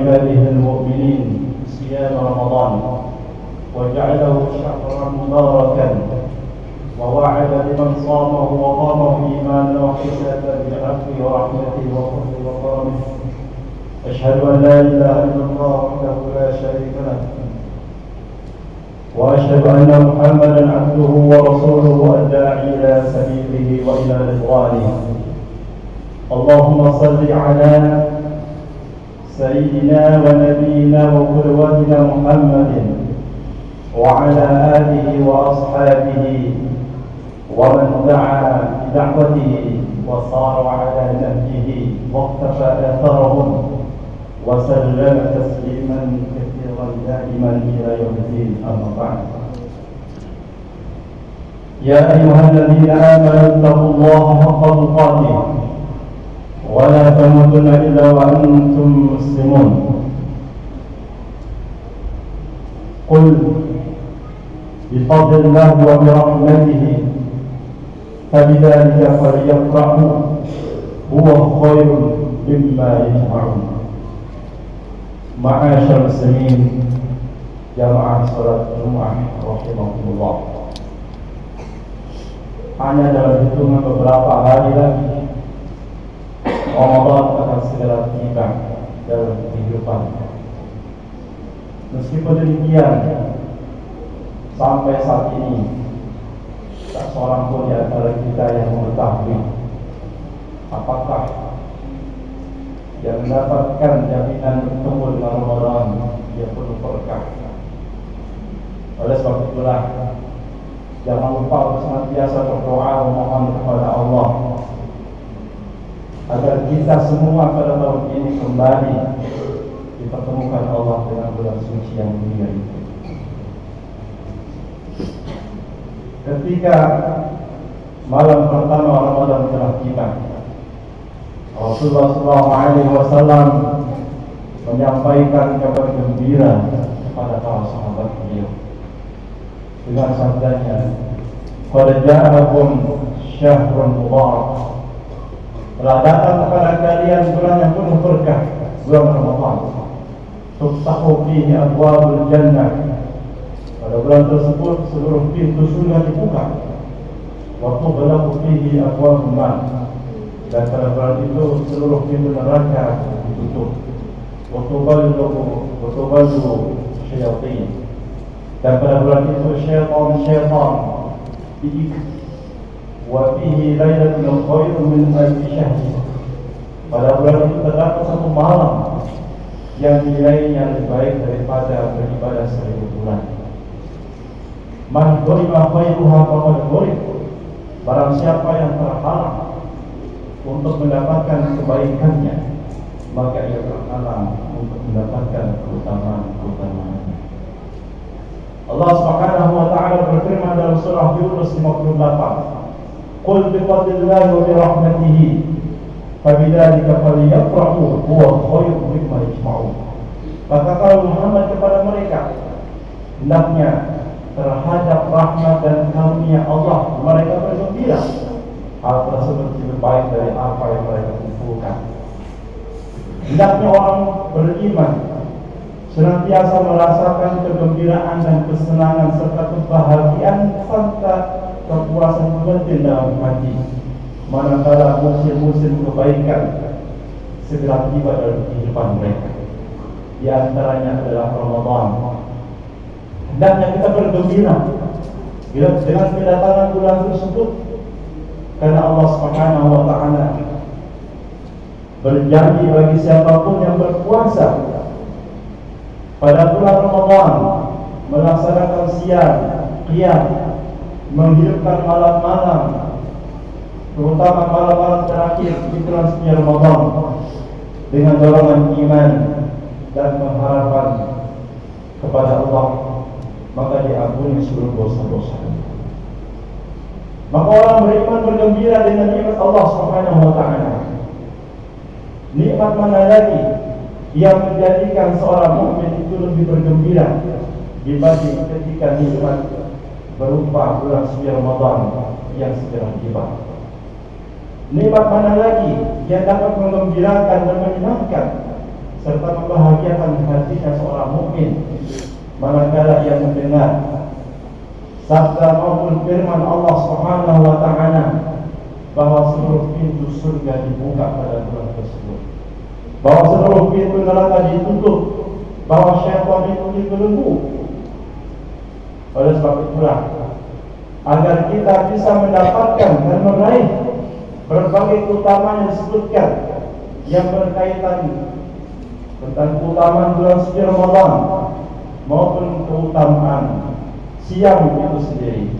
عباده المؤمنين صيام رمضان وجعله شهرا مباركا ووعد لمن صامه وقامه إيمانا واحتسابا بعفوه ورحمته وفضله وكرمه. أشهد أن لا إله إلا الله وحده لا شريك له وأشهد أن محمدا عبده ورسوله الداعي إلى سبيله وإلى رضوانه. اللهم صل على سيدنا ونبينا وقدوتنا محمد وعلى آله وأصحابه ومن دعا بدعوته وصار على نهجه واقتفى أثرهم وسلم تسليما كثيرا دائما إلى يوم الدين. أما بعد، يا أيها الذين آمنوا اتقوا الله حق تقاته ولا تموتن إلا وأنتم مسلمون. قل بفضل الله وبرحمته فبذلك فليفرحوا هو خير مما يجمعون. Ma'asyar muslimin jamaah salat Jumat rahimahullah. Hanya dalam hitungan beberapa hari lagi Ramadan akan segera tiba dalam kehidupan. Meskipun demikian, sampai saat ini tak seorang pun di antara kita yang mengetahui apakah yang mendapatkan jaminan bertemu dengan Ramadan yang penuh berkah. Oleh sebab itulah, jangan lupa untuk senantiasa berdoa memohon kepada Allah agar kita semua pada tahun ini kembali dipertemukan Allah dengan bulan suci yang mulia itu. Ketika malam pertama Ramadan telah tiba, Rasulullah SAW menyampaikan kabar gembira kepada para sahabat beliau dengan sabdanya, "Qad ja'akum syahrun mubarak." Telah datang kepada kalian bulan yang penuh berkah, bulan Ramadan. Tuftahu fihi abwabul jannah. Pada bulan tersebut seluruh pintu surga dibuka. Wa tughlaqu fihi abwabun nar. Dan pada bulan itu seluruh pintu neraka ditutup. Wa tuballu syayatin. Dan pada bulan itu syaitan diikat. Wa fihi lailatun khairun min alfi syahr. Pada bulan itu terdapat satu malam yang nilainya lebih baik daripada beribadah 1000 bulan. Man ghoriba khairuha faqad ghorib. Barang siapa yang terhalang untuk mendapatkan kebaikannya, maka ia terhalang untuk mendapatkan keutamaan-keutamaannya. Allah Subhanahu wa taala berfirman dalam surah Yunus 58, "Qul bi fadlillahi wa bi rahmatihi fabidzalika falyafrahu huwa khairun mimma yajma'un." Katakanlah Muhammad kepada mereka, hendaknya terhadap rahmat dan karunia Allah mereka bergembira. Hal tersebut lebih baik dari apa yang mereka kumpulkan. Hendaknya orang beriman senantiasa merasakan kegembiraan dan kesenangan serta kebahagiaan serta kepuasan batin dalam hati manakala musim-musim kebaikan segera tiba dalam kehidupan mereka. Di antaranya adalah Ramadan. Hendaknya kita bergembira dengan kedatangan bulan tersebut, karena Allah Subhanahu wa taala berjanji bagi siapapun yang berpuasa pada bulan Ramadan melaksanakan siam, qiyam, menghidupkan malam-malam, terutama malam-malam terakhir di bulan suci Ramadan, dengan dorongan iman dan pengharapan kepada Allah, maka diampuni seluruh dosa-dosa. Maka orang beriman bergembira dengan nikmat Allah Subhanahu wa taala. Nikmat mana lagi yang menjadikan seorang mukmin itu lebih bergembira dibanding ketika nikmat berupa bulan suci Ramadan yang segera tiba. Nikmat mana lagi yang dapat menggembirakan dan menyenangkan serta membahagiakan hatinya seorang mukmin manakala ia mendengar sabda maupun firman Allah Subhanahu wa taala bahwa seluruh pintu surga dibuka pada bulan tersebut, bahwa seluruh pintu neraka ditutup, bahwa syaitan itu dibelenggu. Oleh sebab itulah, agar kita bisa mendapatkan dan meraih berbagai keutamaan yang disebutkan yang berkaitan tentang keutamaan bulan suci Ramadan maupun keutamaan siang itu sendiri,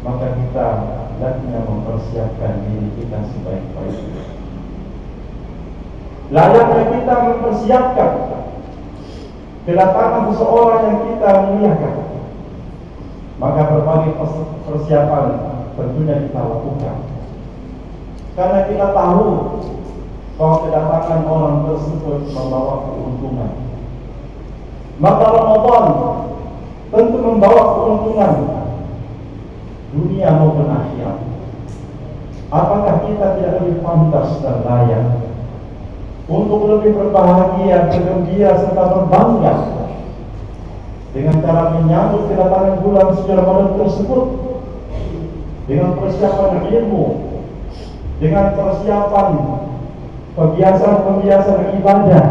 maka kita hendaknya mempersiapkan diri kita sebaik-baiknya. Layaknya kita mempersiapkan kedatangan seseorang yang kita muliakan, maka berbagai persiapan tentunya kita lakukan, karena kita tahu bahwa kedatangan orang tersebut membawa keuntungan. Maka Ramadan tentu membawa keuntungan dunia maupun akhirat. Apakah kita tidak lebih pantas dan layak untuk lebih berbahagia, bergembira serta berbangga dengan cara menyambut kedatangan bulan suci Ramadan tersebut dengan persiapan ilmu, dengan persiapan pembiasaan ibadah,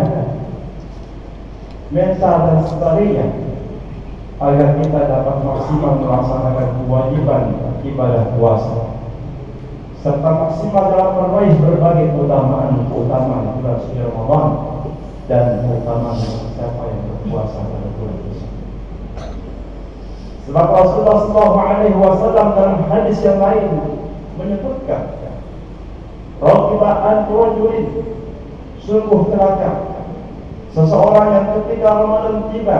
mental dan sebagainya, agar kita dapat maksimal melaksanakan kewajiban ibadah puasa, serta maksimal dalam meraih berbagai keutamaan bulan suci Ramadan dan keutamaan siapa yang berpuasa pada bulan tersebut. Sebab Rasulullah SAW dalam hadis yang lain menyebutkan, Raqiba'an rajulin, sungguh celaka seseorang yang ketika Ramadan tiba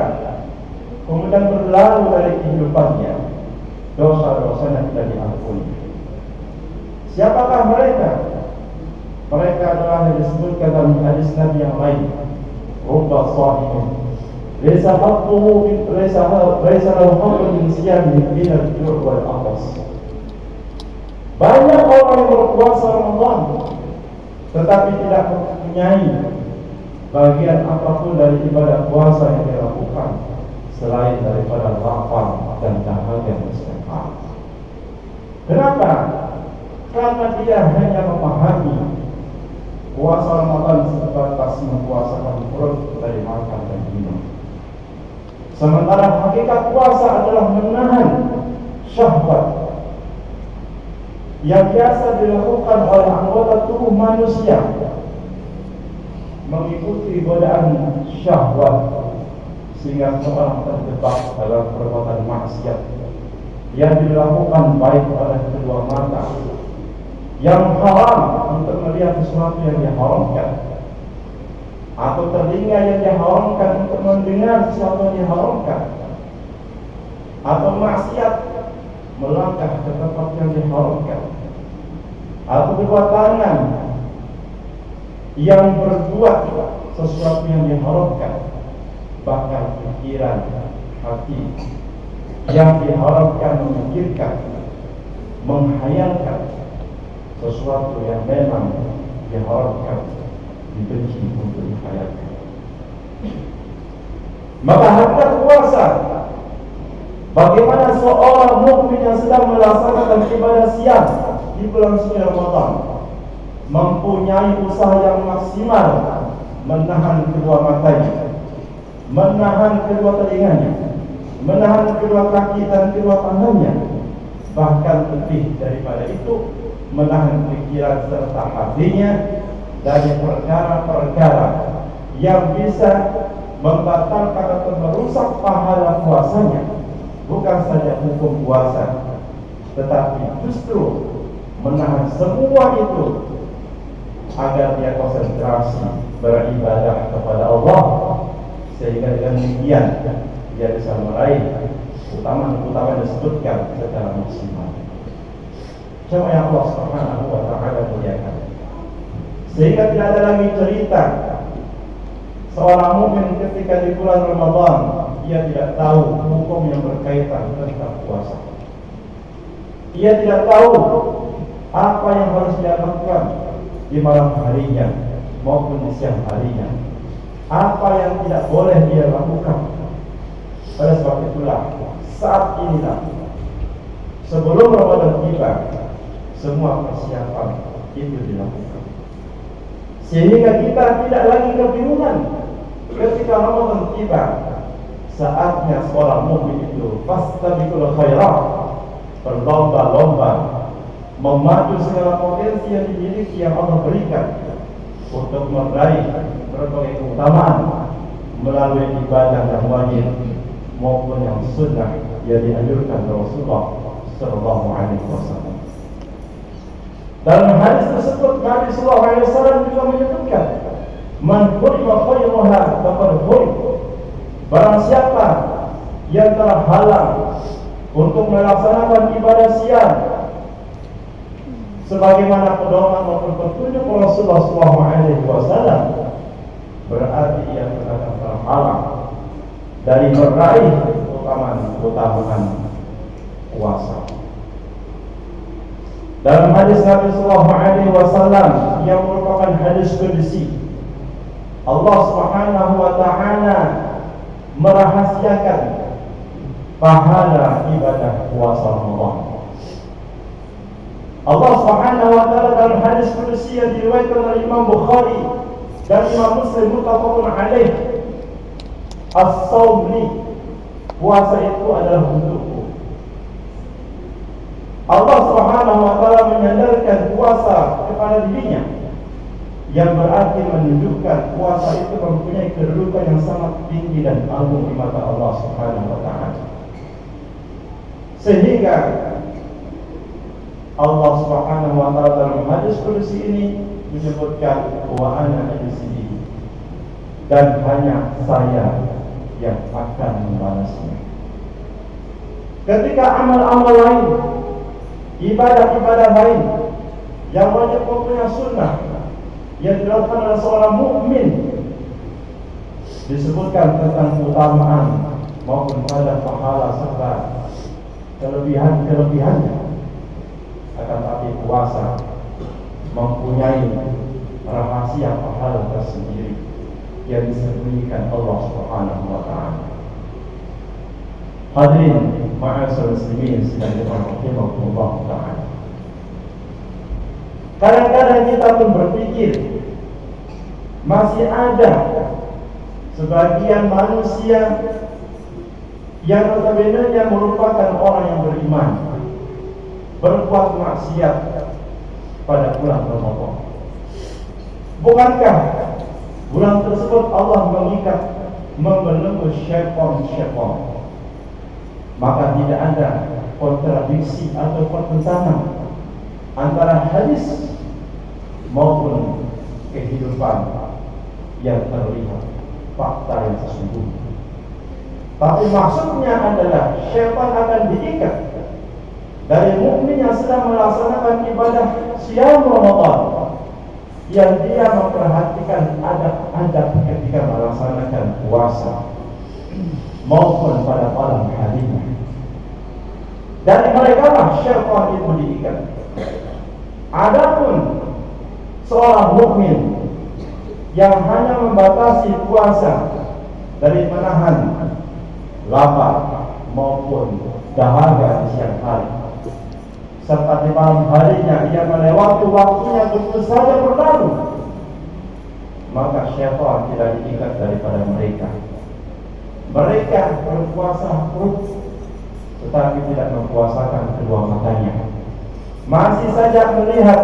kemudian berlalu dari kehidupannya, dosa-dosanya tidak diampuni. Siapakah mereka? Mereka adalah yang disebutkan dalam hadis Nabi yang lain, rubba shahimin laysa lahu haqqun min siyamihi min al-jur' wal atas. Banyak orang yang berpuasa Ramadan tetapi tidak mempunyai bagian apapun dari ibadah puasa yang dilakukan selain daripada lapar dan dahaga bersedekah. Kenapa? Karena dia hanya memahami puasa Ramadan sebatas mempuasakan perut dari makan dan minum. Sementara hakikat puasa adalah menahan syahwat yang biasa dilakukan oleh anggota tubuh manusia, mengikuti godaan syahwat sehingga seorang terjebak dalam perbuatan maksiat yang dilakukan baik oleh kedua mata yang haram untuk melihat sesuatu yang diharamkan, atau telinga yang diharamkan untuk mendengar sesuatu yang diharamkan, atau maksiat melangkah ke tempat yang diharamkan, atau kedua tangan yang berbuat sesuatu yang diharamkan, bahkan pikiran hati yang diharamkan memikirkan, menghayalkan sesuatu yang memang diharamkan, dibenci untuk dihayalkan. Maka hakikat puasa, bagaimana seorang mukmin yang sedang melaksanakan ibadah siang di bulan suci Ramadan mempunyai usaha yang maksimal menahan kedua matanya, menahan kedua telinganya, menahan kedua kaki dan kedua tangannya, bahkan lebih daripada itu menahan pikiran serta hatinya dari perkara-perkara yang bisa membatalkan atau merusak pahala puasanya. Bukan saja hukum puasa, tetapi justru menahan semua itu agar dia konsentrasi beribadah kepada Allah, sehingga dengan demikian dia bisa meraih utama-utama yang disebutkan secara maksimal. Cuma yang Allah Subhanahu wa taala muliakan, sehingga tidak ada lagi cerita seorang mukmin ketika di bulan Ramadan ia tidak tahu hukum yang berkaitan tentang puasa. Ia tidak tahu apa yang harus dia lakukan di malam harinya maupun di siang harinya, apa yang tidak boleh dia lakukan. Pada sebab itulah, saat inilah sebelum Ramadan tiba, semua persiapan itu dilakukan, sehingga kita tidak lagi kebingungan ketika Ramadan tiba. Saatnya seorang mukmin itu fastabiqul khairat, berlomba-lomba memadu segala potensi yang dimiliki yang Allah berikan untuk meraih berbagai keutamaan melalui ibadah yang wajib maupun yang sunnah yang dianjurkan oleh Rasulullah sallallahu alaihi wasallam. Dalam hadis tersebut Nabi sallallahu alaihi wasallam juga menyebutkan, man hurima khairuha faqad hurim. Barang siapa yang terhalang untuk melaksanakan ibadah siang sebagaimana pedoman maupun petunjuk Rasulullah sallallahu alaihi wasallam, berarti ia akan terhalang dari meraih keutamaan puasa. Dalam hadis Nabi sallallahu alaihi wasallam yang merupakan hadis qudsi, Allah Subhanahu wa taala merahasiakan pahala ibadah puasa Ramadan. Allah Subhanahu wa taala dalam hadis qudsi yang diriwayatkan oleh Imam Bukhari dan Imam Muslim muttafaqun alaih, as-shaum li, puasa itu adalah untukku. Allah Subhanahu wa taala menyandarkan puasa kepada dirinya, yang berarti menunjukkan puasa itu mempunyai kedudukan yang sangat tinggi dan agung di mata Allah Subhanahu wa taala. Sehingga Allah Subhanahu wa taala dalam hadis qudsi ini menyebutkan bahwa ana di sini dan hanya saya yang akan membalasnya. Ketika amal-amal lain, ibadah-ibadah lain yang wajib mempunyai sunnah yang dilakukan oleh seorang mukmin disebutkan tentang keutamaan maupun pada pahala serta kelebihan-kelebihannya, akan tapi puasa mempunyai rahasia pahala tersendiri yang disembunyikan Allah Subhanahu wa taala. Hadirin ma'asyiral muslimin sedang dirahmatullah taala. Kadang-kadang kita pun berpikir masih ada sebagian manusia yang notabene merupakan orang yang beriman berbuat maksiat pada bulan Ramadan. Bukankah bulan tersebut Allah mengikat membelenggu syaitan? Maka tidak ada kontradiksi atau pertentangan antara hadis maupun kehidupan yang terlihat, fakta yang sesungguhnya. Tapi maksudnya adalah syaitan akan diikat dari mukmin yang sedang melaksanakan ibadah siang Ramadan, yang dia memperhatikan adab-adab ketika melaksanakan puasa maupun pada malam harinya. Dari mereka lah syaitan itu diikat. Adapun seorang mukmin yang hanya membatasi puasa dari menahan lapar maupun dahaga di siang hari, serta di malam harinya ia melewati waktunya begitu saja berlalu, maka syaitan tidak diikat daripada mereka. Mereka berpuasa terus, tetapi tidak mempuasakan kedua matanya, masih saja melihat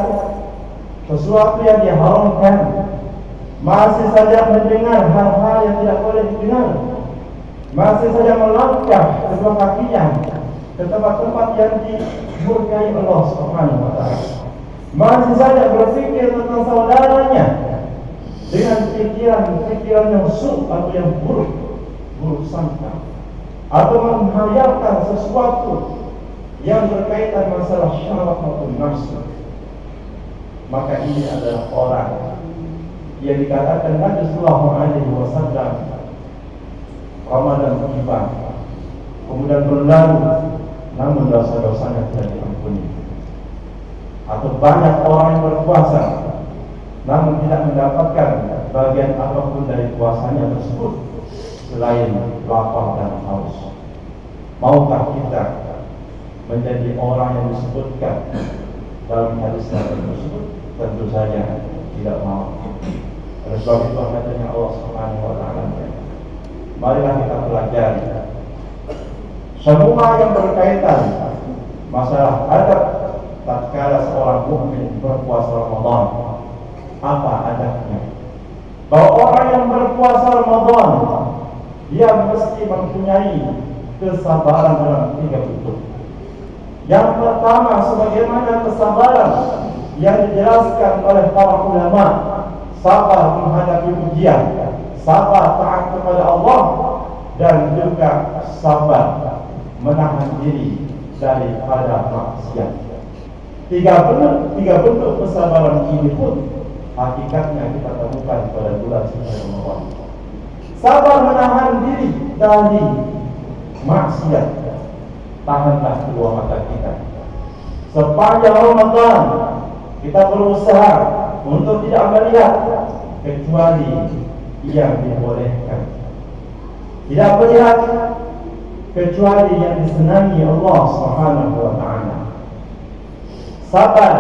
sesuatu yang diharamkan, masih saja mendengar hal-hal yang tidak boleh didengar, masih saja melangkah kedua kakinya ke tempat-tempat yang dimurkai Allah Subhanahu wa taala, masih saja berpikir tentang saudaranya dengan pikiran-pikiran yang buruk atau yang buruk sangka, atau menghayalkan sesuatu yang berkaitan masalah syahwat maupun nafsu. Maka ini adalah orang yang dikatakan Nabi sallallahu alaihi wasallam, Ramadan tiba kemudian berlalu namun dosa-dosanya tidak diampuni. Atau banyak orang yang berpuasa namun tidak mendapatkan bagian apapun dari puasanya tersebut selain lapar dan haus. Maukah kita menjadi orang yang disebutkan dalam hadis Nabi tersebut? Tentu saja tidak mau. Oleh sebab itu katanya Allah Subhanahu wa taala, marilah kita pelajari semua yang berkaitan masalah adab tatkala seorang mukmin berpuasa Ramadan. Apa adabnya? Bahwa orang yang berpuasa Ramadan dia mesti mempunyai kesabaran dalam 3 bentuk. Yang pertama, sebagaimana kesabaran yang dijelaskan oleh para ulama, sabar menghadapi ujian, sabar taat kepada Allah, dan juga sabar menahan diri daripada maksiat. Tiga bentuk kesabaran ini pun hakikatnya kita temukan pada bulan suci Ramadan. Sabar menahan diri dari maksiat. Tahanlah kedua mata kita. Sepanjang Ramadan kita berusaha untuk tidak melihat kecuali yang dibolehkan, tidak melihat kecuali yang disenangi Allah Subhanahu wa taala. Sabar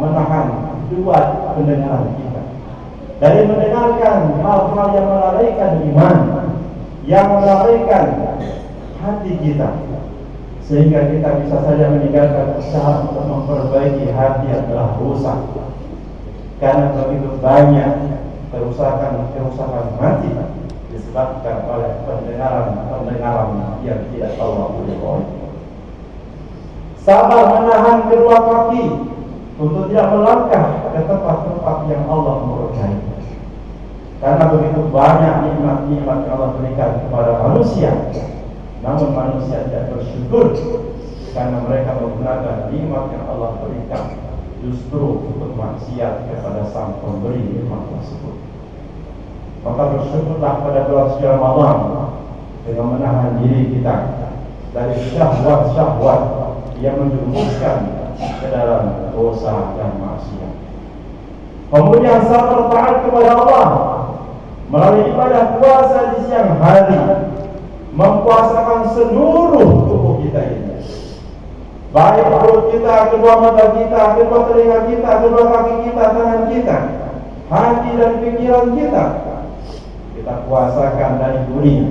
menahan dua pendengaran kita dari mendengarkan hal-hal yang melalaikan iman, yang melalaikan hati kita, sehingga kita bisa saja meninggalkan usaha untuk memperbaiki hati yang telah rusak. Karena begitu banyak kerusakan hati disebabkan oleh pendengaran yang tidak Allah boleh. Sabar menahan kedua kaki untuk tidak melangkah ke tempat-tempat yang Allah murkai. Karena begitu banyak nikmat-nikmat yang Allah berikan kepada manusia, namun manusia tidak bersyukur karena mereka menggunakan nikmat yang Allah berikan justru untuk maksiat kepada sang pemberi nikmat tersebut. Maka bersyukurlah pada bulan suci Ramadan dengan menahan diri kita dari syahwat-syahwat yang menjerumuskan ke dalam dosa dan maksiat. Kemudian sabar taat kepada Allah melalui ibadah puasa di siang hari, mempuasakan seluruh tubuh kita ini, baik perut kita, kedua mata kita, kedua telinga kita, kedua kaki kita, tangan kita, hati dan pikiran kita. Kita puasakan dari dunia.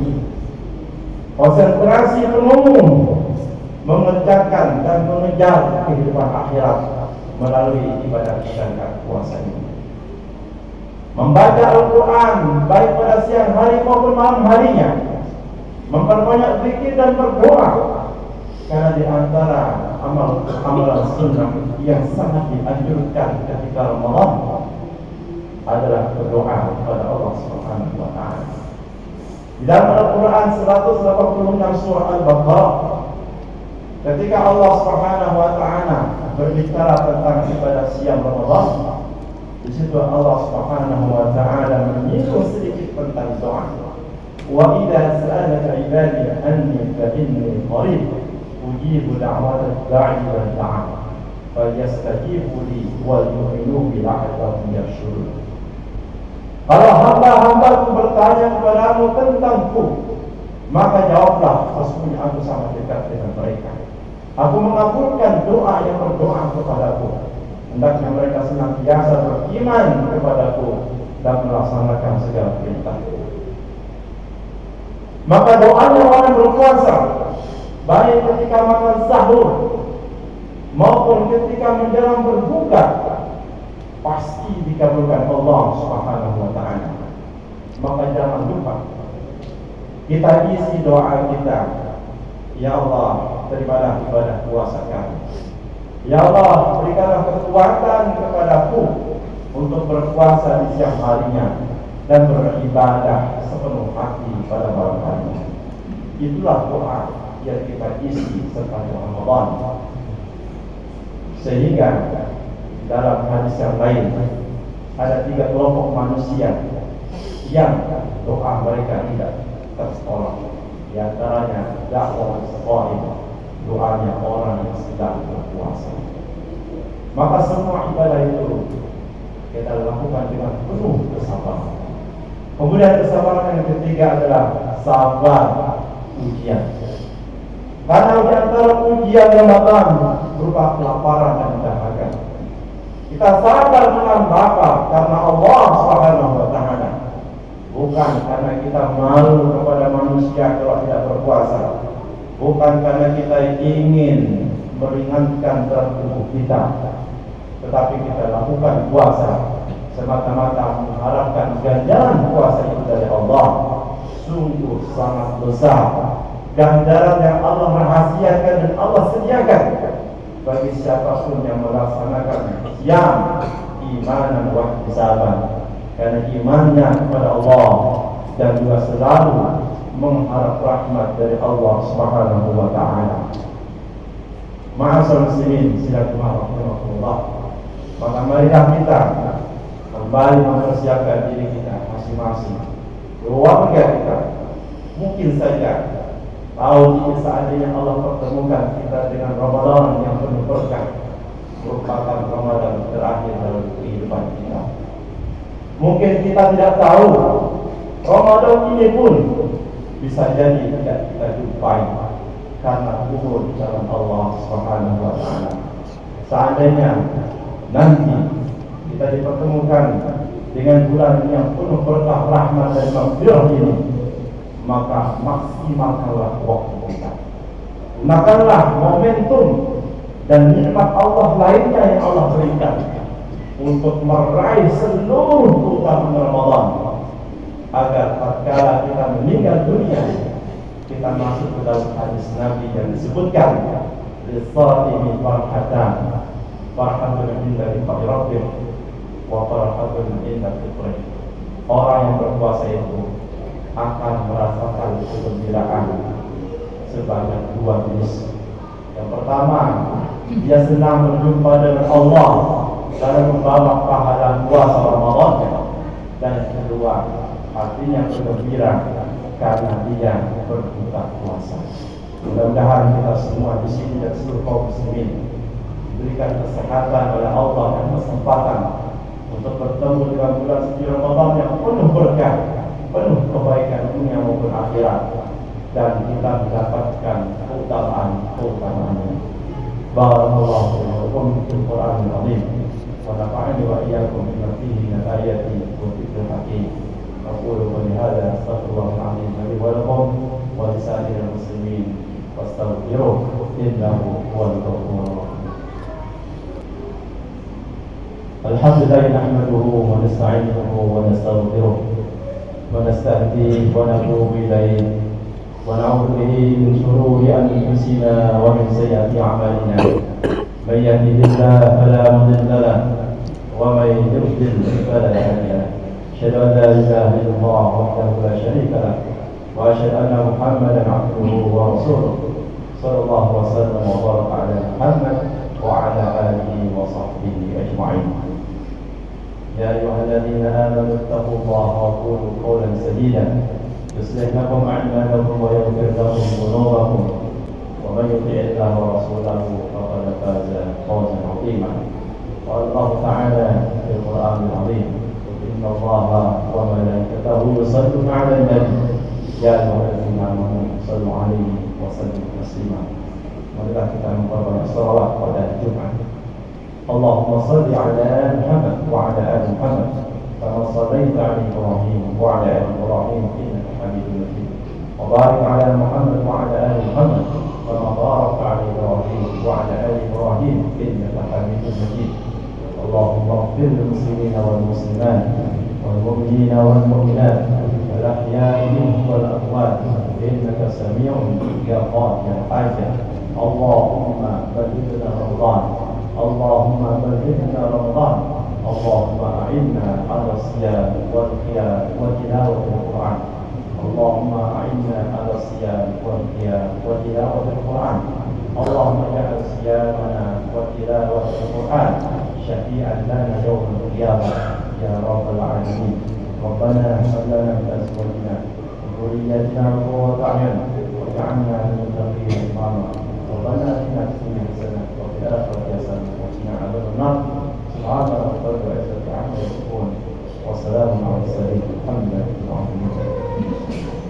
Konsentrasi penuh mengerjakan dan mengejar kehidupan akhirat melalui ibadah dan puasa ini. Membaca Al-Quran baik pada siang hari maupun malam harinya, memperbanyak zikir dan berdoa. Karena di antara amalan sunnah yang sangat dianjurkan ketika Ramadan adalah berdoa kepada Allah Subhanahu wa taala. Di dalam Al-Quran 186 surah Al-Baqarah, ketika Allah Subhanahu wa taala berbicara tentang ibadah siang Ramadan, di situ Allah Subhanahu wa taala menyinggung sedikit tentang doa. Wa idza sa'alaka 'ibadi anni fa inni qarib ujibu da'wata da'i wa da'a falyastajibu li wal yu'minu bi la'allahum yarshudun. Kalau hamba-hambaku bertanya kepadamu tentangku, maka jawablah, sesungguhnya aku sangat dekat dengan mereka. Aku mengabulkan doa yang berdoa kepadaku. Hendaknya mereka senantiasa beriman kepadaku dan melaksanakan segala perintahku. Maka doanya orang berpuasa, baik ketika makan sahur maupun ketika menjelang berbuka, pasti dikabulkan Allah Subhanahu wa taala. Maka jangan lupa kita isi doa kita, ya Allah, terimalah ibadah puasa kami. Ya Allah, berikanlah kekuatan kepadaku untuk berpuasa di siang harinya dan beribadah sepenuh hati pada malam harinya. Itulah doa yang kita isi sepanjang Ramadan. Sehingga dalam hadis yang lain ada 3 kelompok manusia yang doa mereka tidak tertolak. Di antaranya dakwah shaim, doanya orang yang sedang berpuasa. Maka semua ibadah itu kita lakukan dengan penuh kesabaran. Kemudian kesabaran yang ketiga adalah sabar ujian. Karena di antara ujian Ramadan berupa kelaparan dan dahaga. Kita sabar dengan lapar karena Allah Subhanahu wa taala. Bukan karena kita malu kepada manusia kalau tidak berpuasa. Bukan karena kita ingin meringankan berat tubuh kita. Tetapi kita lakukan puasa semata-mata mengharapkan ganjaran puasa itu dari Allah. Sungguh sangat besar ganjaran yang Allah rahasiakan dan Allah sediakan bagi siapapun yang melaksanakan yang imanan wa ihtisaban, karena imannya kepada Allah dan juga selalu mengharap rahmat dari Allah Subhanahu wa taala. Ma'asyiral muslimin, silaturahimah. Maka marilah kita kembali mempersiapkan diri kita masing-masing, keluarga kita. Mungkin saja tahun ini seandainya Allah pertemukan kita dengan Ramadan yang penuh berkah, merupakan Ramadan terakhir dalam kehidupan kita. Mungkin kita tidak tahu Ramadan ini pun bisa jadi tidak kita jumpai karena gugur di jalan Allah Subhanahu wa taala. Seandainya nanti kita dipertemukan dengan bulan yang penuh berkah, rahmat dan maghfirah ini, maka maksimalkanlah waktu kita. Gunakanlah momentum dan nikmat Allah lainnya yang Allah berikan untuk meraih seluruh keutamaan Ramadan, agar tatkala kita meninggal dunia kita masuk ke dalam hadis Nabi yang disebutkan lis-shaimi farhatan, farhatun inda liqa'i rabbih wa farhatun inda fitrih. Orang yang berpuasa itu akan merasakan kegembiraan sebanyak dua jenis. Yang pertama, dia senang berjumpa dengan Allah dalam membawa pahala puasa Ramadan. Dan yang kedua, hatinya bergembira karena dia berbuka puasa. Mudah-mudahan kita semua di sini dan seluruh kaum muslimin diberikan kesehatan oleh Allah dan kesempatan untuk bertemu dengan bulan suci Ramadan yang penuh berkah, penuh kebaikan dunia maupun akhirat, dan kita mendapatkan keutamaan-keutamaannya. Barakallahu fiikum fil Qur'anil 'azim wa nafa'ani wa iyyakum bima fihi min ayati wa dzikril hakim. Aqulu qawli hadza astaghfirullahal 'azim li wa lakum wa lisa'iril muslimin fastaghfiruhu innahu huwal ghafurur rahim. Alhamdulillah nahmaduhu wa nasta'inuhu wa nastaghfiruh wa nastahdihi wa natubu ilayhi wa na'udzu bihi min shururi anfusina wa min sayyiati a'malina. Man yahdihillahu fala mudilla lahu wa man yudlil fala hadiya lahu. Asyhadu an la ilaha illallah wahdahu la syarika lahu wa asyhadu anna Muhammadan 'abduhu wa rasuluh. Sallallahu wa sallam wa baraka ala Muhammad wa ala alihi wa sahbihi ajma'in. يا أيها الذين آمنوا اتقوا الله وقولوا قولا سديدا يصلح لكم أعمالكم ويغفر لكم ذنوبكم ومن يطع الله ورسوله فقد فاز فوزا عظيما. قال الله تعالى في القرآن العظيم إن الله وملائكته يصلون على النبي يا أيها الذين آمنوا صلوا عليه وسلموا تسليما. Marilah kita memperbanyak salawat pada Jumat. Allahumma salli ala Muhammad wa ala ali Muhammad kama sallaita ala Ibrahim wa ala ali Ibrahim innaka Hamidum Majid. Wa barik ala Muhammad wa ala ali Muhammad kama barakta ala Ibrahim wa ala ali Ibrahim innaka Hamidum Majid. Allahumma ighfir lil muslimina wal muslimat wal mu'minina wal mu'minat wal ahya'i minhum wal amwat innaka sami'un ya qadiyal hajat. Allahumma ballighna Ramadan. اللهم بلغنا رمضان. اللهم أعنا على الصيام والقيام وتلاوة القرآن. اللهم أعنا على الصيام والقيام وتلاوة القرآن. اللهم اجعل صيامنا وتلاوة القرآن شفيعا لنا يوم القيامة يا رب العالمين. ربنا هب لنا من أزواجنا وذرياتنا قرة أعين واجعلنا للمتقين إماما. ربنا آتنا في الدنيا حسنة وفي الآخرة حسنة وقنا عذاب النار. سبحان ربك رب العزة عما يصفون Wassalamualaikum warahmatullahi wabarakatuh.